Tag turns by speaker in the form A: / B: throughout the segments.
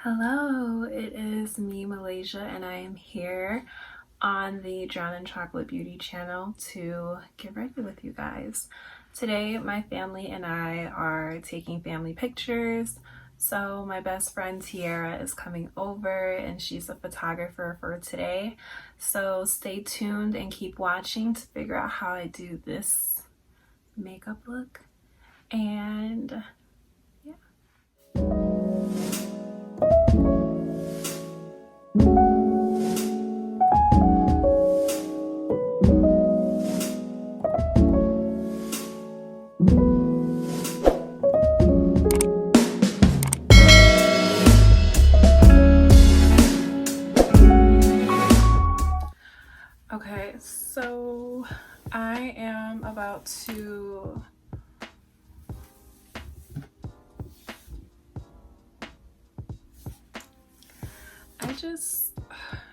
A: Hello, it is me, Malaysia, and I am here on the Drown in Chocolate Beauty channel to get ready with you guys. Today, my family and I are taking family pictures. So my best friend Tiara is coming over and she's a photographer for today. So stay tuned and keep watching to figure out how I do this makeup look. And yeah. Okay, so I am about to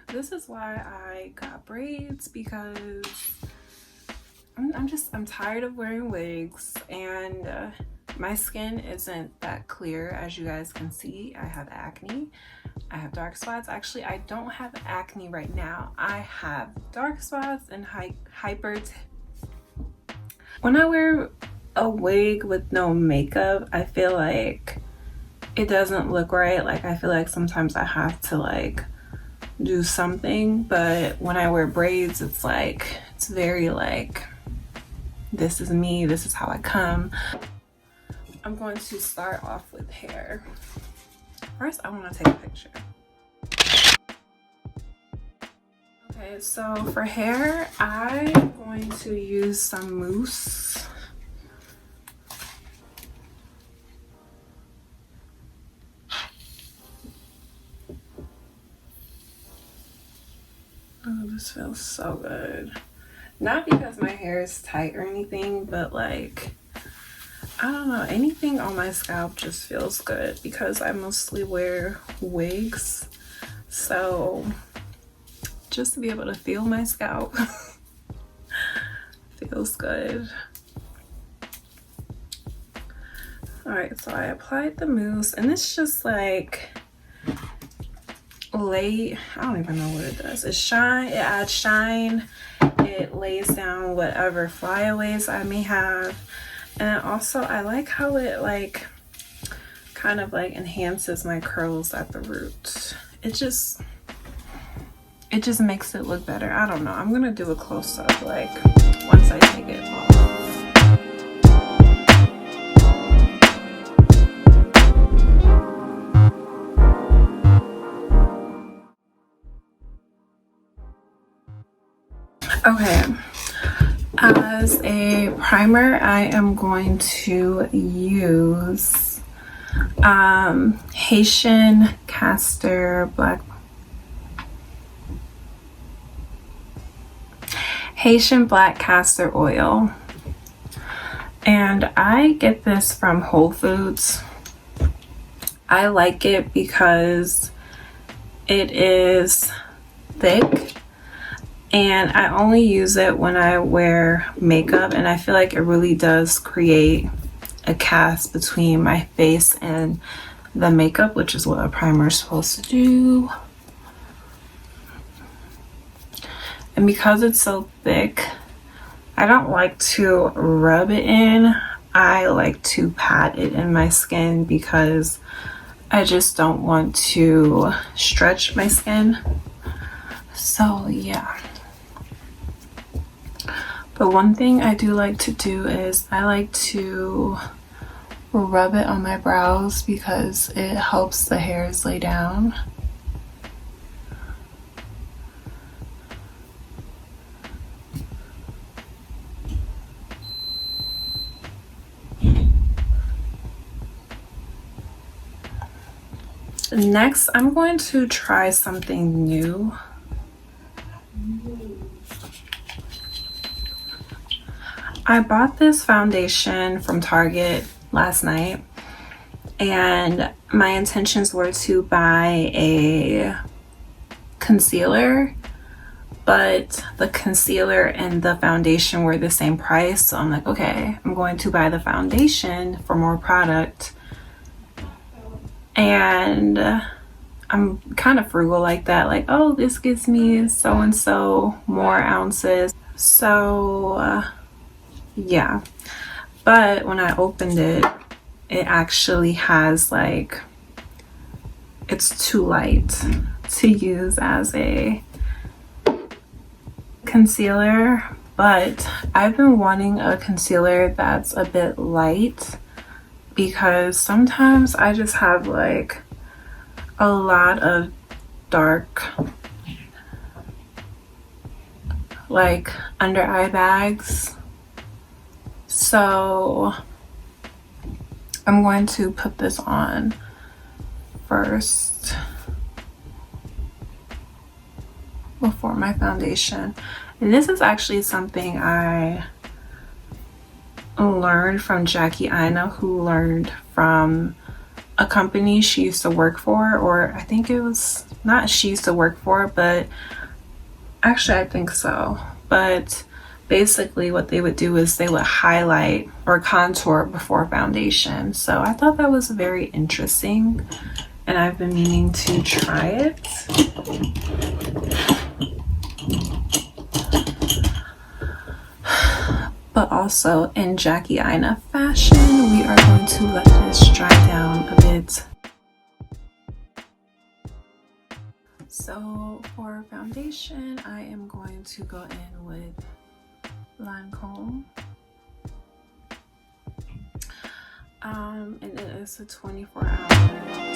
A: this is why I got braids, because I'm tired of wearing wigs, and my skin isn't that clear. As you guys can see, I have acne, I have dark spots. Actually, I don't have acne right now. I have dark spots and when I wear a wig with no makeup, I feel like it doesn't look right. Like, I feel like sometimes I have to like do something, but when I wear braids, it's like, it's very like, this is me, this is how I come. I'm going to start off with hair. First, I want to take a picture. Okay, so for hair, I'm going to use some mousse. Oh, this feels so good. Not because my hair is tight or anything, but like, I don't know, anything on my scalp just feels good because I mostly wear wigs. So just to be able to feel my scalp feels good. All right, so I applied the mousse, and it's just like I don't even know what it does. It adds shine, it lays down whatever flyaways I may have, and also I like how it like kind of like enhances my curls at the root. It just makes it look better. I don't know, I'm gonna do a close-up like once I take it off. Okay, as a primer, I am going to use Haitian black castor oil, and I get this from Whole Foods. I like it because it is thick, and I only use it when I wear makeup, and I feel like it really does create a cast between my face and the makeup, which is what a primer is supposed to do. And because it's so thick, I don't like to rub it in. I like to pat it in my skin because I just don't want to stretch my skin. So yeah. But one thing I do like to do is I like to rub it on my brows because it helps the hairs lay down. Next, I'm going to try something new. I bought this foundation from Target last night, and my intentions were to buy a concealer, but the concealer and the foundation were the same price. So I'm like, okay, I'm going to buy the foundation for more product. And I'm kind of frugal like that, like, oh, this gives me so and so more ounces. So yeah, but when I opened it, it actually has like, it's too light to use as a concealer. But I've been wanting a concealer that's a bit light, because sometimes I just have like a lot of dark like under eye bags. So I'm going to put this on first before my foundation. And this is actually something I learned from Jackie Aina, who learned from a company she used to work for, or I think it was not she used to work for, but actually I think so. But basically what they would do is they would highlight or contour before foundation. So I thought that was very interesting, and I've been meaning to try it. But also in Jackie Aina fashion, we are going to let this dry down a bit. So for foundation, I am going to go in with Lancome. And it is a 24-hour.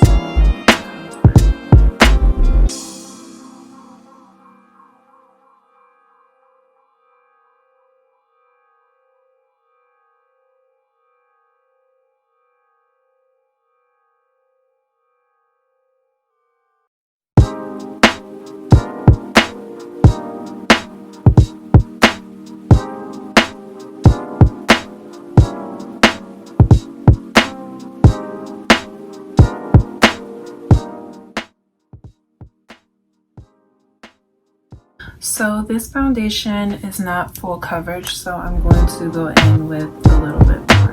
A: So this foundation is not full coverage, so I'm going to go in with a little bit more.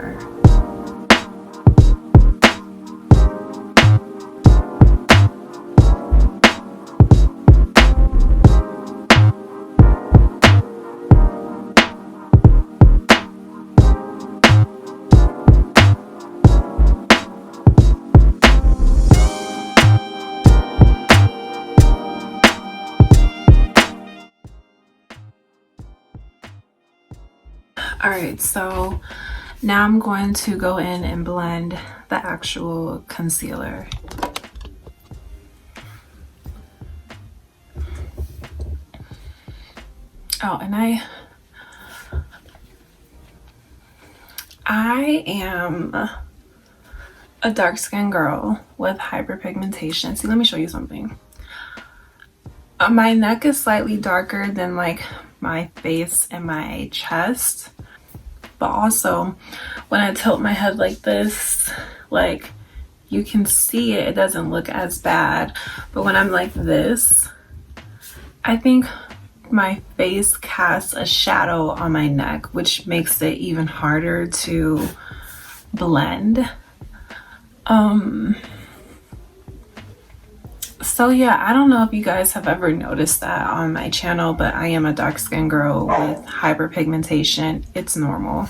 A: Alright, so now I'm going to go in and blend the actual concealer. Oh, and I am a dark-skinned girl with hyperpigmentation. See, let me show you something. My neck is slightly darker than like my face and my chest. But also when I tilt my head like this, like you can see it doesn't look as bad. But when I'm like this, I think my face casts a shadow on my neck, which makes it even harder to blend. So yeah, I don't know if you guys have ever noticed that on my channel, but I am a dark-skinned girl with hyperpigmentation. It's normal.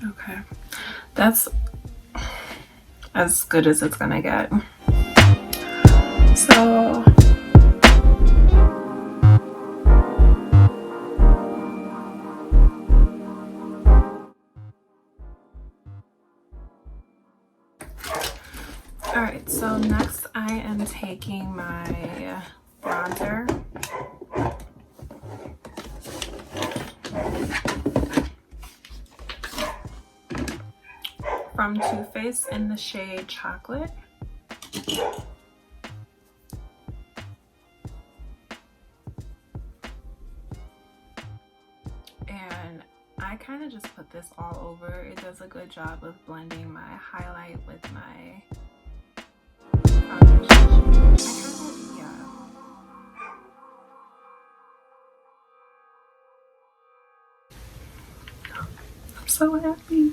A: Okay, that's as good as it's gonna get. So alright, so next I am taking my bronzer. From Too Faced in the shade Chocolate. And I kind of just put this all over. It does a good job of blending my highlight with my foundation. Yeah. so happy.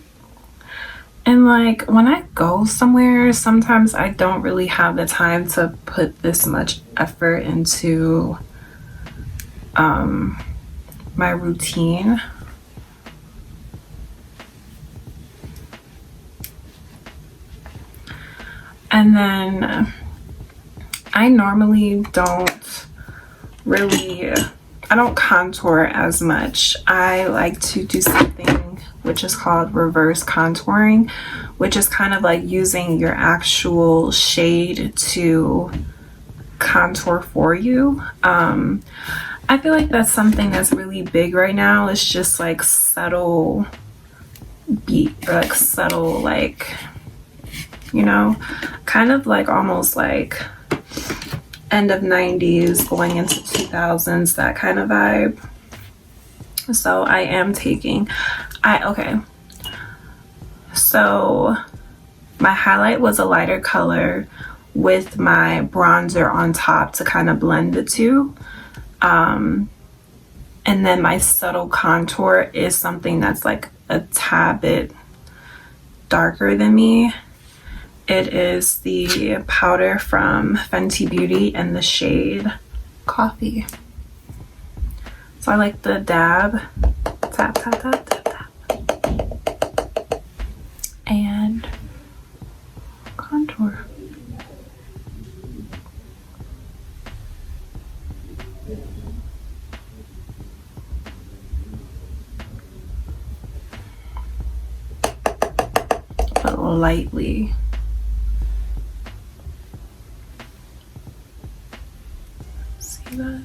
A: And like when I go somewhere, sometimes I don't really have the time to put this much effort into my routine. And then I normally don't really, I don't contour as much. I like to do something which is called reverse contouring, which is kind of like using your actual shade to contour for you. I feel like that's something that's really big right now. It's just like subtle like subtle, like, you know, kind of like almost like end of 90s going into 2000s, that kind of vibe. So I am taking, okay, so my highlight was a lighter color with my bronzer on top to kind of blend the two. And then my subtle contour is something that's like a tad bit darker than me. It is the powder from Fenty Beauty in the shade Coffee. So I like the dab, tap, tap, tap, tap, tap, and contour. But lightly. See that?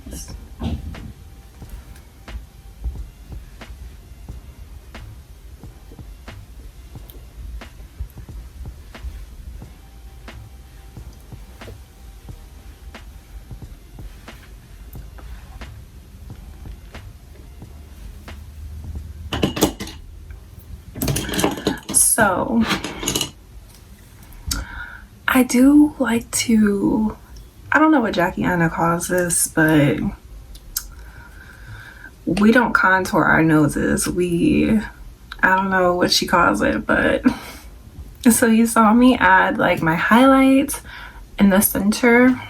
A: So I do like to, I don't know what Aina calls this, but we don't contour our noses. I don't know what she calls it, but so you saw me add like my highlights in the center,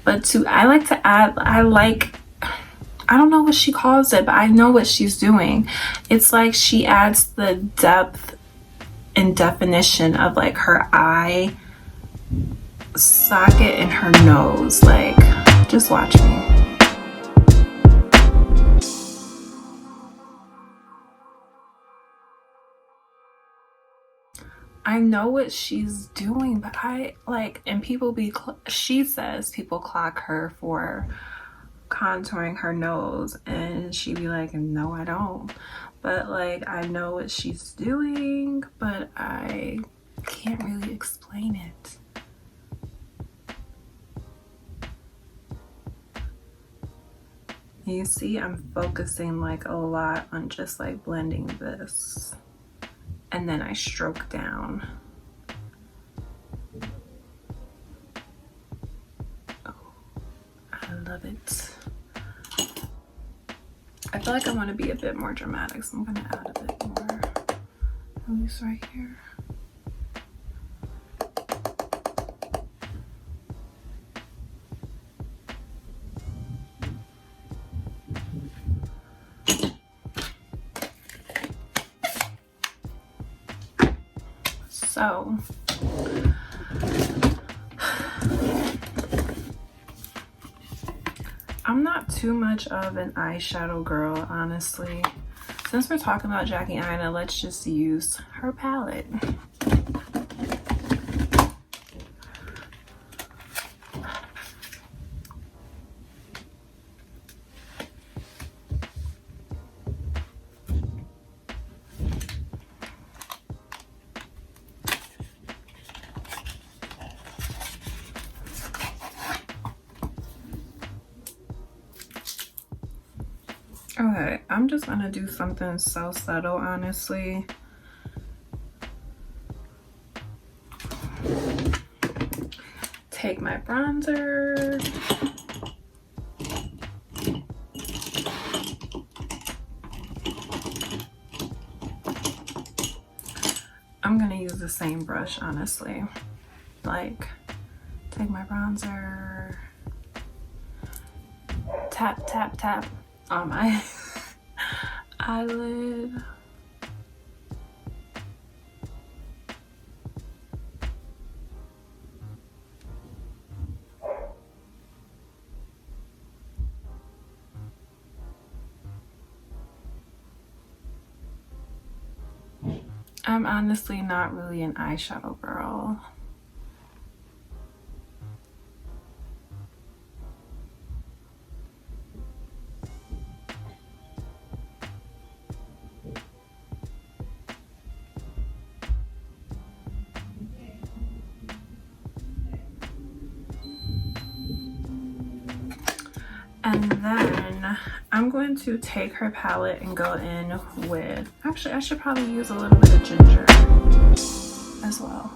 A: but I like to add, I don't know what she calls it, but I know what she's doing. It's like she adds the depth and definition of like her eye socket and her nose. Like, just watch me. I know what she's doing, but I like, and she says people clock her for contouring her nose, and she be like, no, I don't. But like, I know what she's doing, but I can't really explain it. You see, I'm focusing like a lot on just like blending this, and then I stroke down. Oh, I love it. I feel like I want to be a bit more dramatic, so I'm going to add a bit more loose right here. So I'm not too much of an eyeshadow girl, honestly. Since we're talking about Aina, let's just use her palette. Okay, I'm just gonna do something so subtle, honestly. Take my bronzer. I'm gonna use the same brush, honestly. Like, take my bronzer, tap, tap, tap on my eyelid. I'm honestly not really an eyeshadow girl. And then I'm going to take her palette and go in with, actually I should probably use a little bit of ginger as well.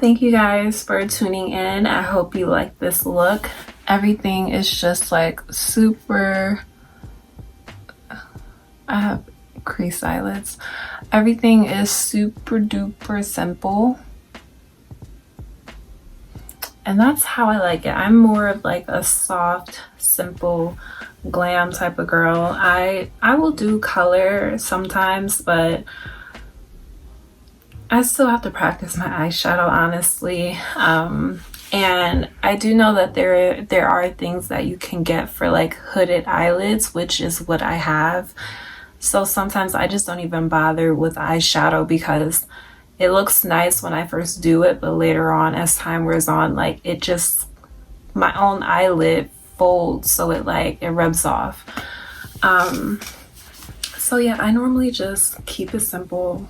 A: Thank you guys for tuning in. I hope you like this look. Everything is just like super, I have creased eyelids. Everything is super duper simple. And that's how I like it. I'm more of like a soft, simple, glam type of girl. I will do color sometimes, but I still have to practice my eyeshadow, honestly. And I do know that there are things that you can get for like hooded eyelids, which is what I have. So sometimes I just don't even bother with eyeshadow because it looks nice when I first do it, but later on as time wears on, like it just, my own eyelid folds, so it rubs off. So yeah, I normally just keep it simple.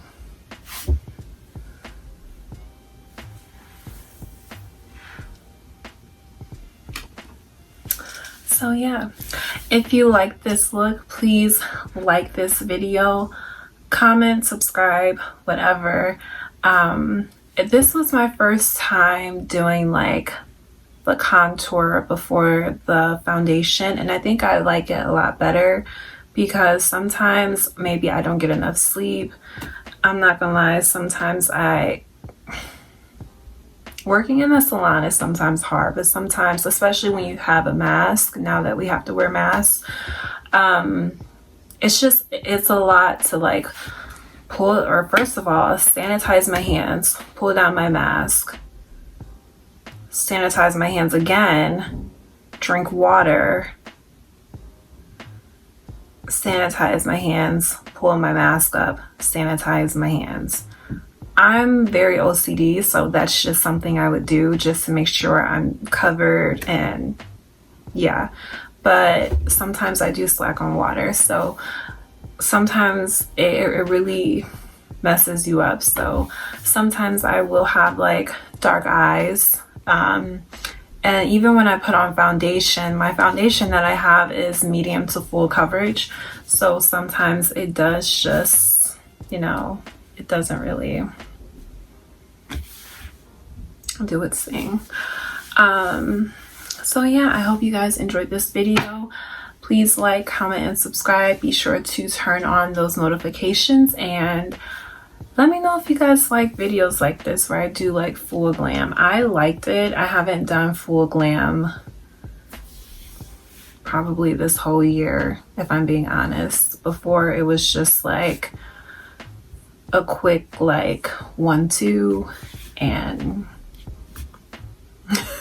A: So yeah, if you like this look, please like this video, comment, subscribe, whatever. This was my first time doing like the contour before the foundation, and I think I like it a lot better because sometimes maybe I don't get enough sleep. I'm not gonna lie, sometimes working in the salon is sometimes hard, but sometimes, especially when you have a mask, now that we have to wear masks, it's a lot to like pull, or first of all, sanitize my hands, pull down my mask, sanitize my hands again, drink water, sanitize my hands, pull my mask up, sanitize my hands. I'm very OCD, so that's just something I would do just to make sure I'm covered and yeah, but sometimes I do slack on water, so sometimes it really messes you up. So sometimes I will have like dark eyes, and even when I put on foundation, my foundation that I have is medium to full coverage, so sometimes it does just, you know, it doesn't really do its thing. So yeah, I hope you guys enjoyed this video. Please like, comment, and subscribe. Be sure to turn on those notifications, and let me know if you guys like videos like this where I do like full glam. I liked it. I haven't done full glam probably this whole year, if I'm being honest. Before, it was just like a quick like 1-2, and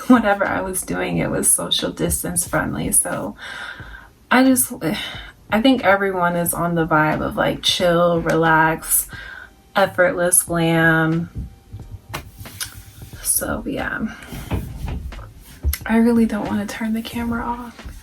A: whatever I was doing, it was social distance friendly. So I think everyone is on the vibe of like chill, relax, effortless glam. So yeah, I really don't want to turn the camera off.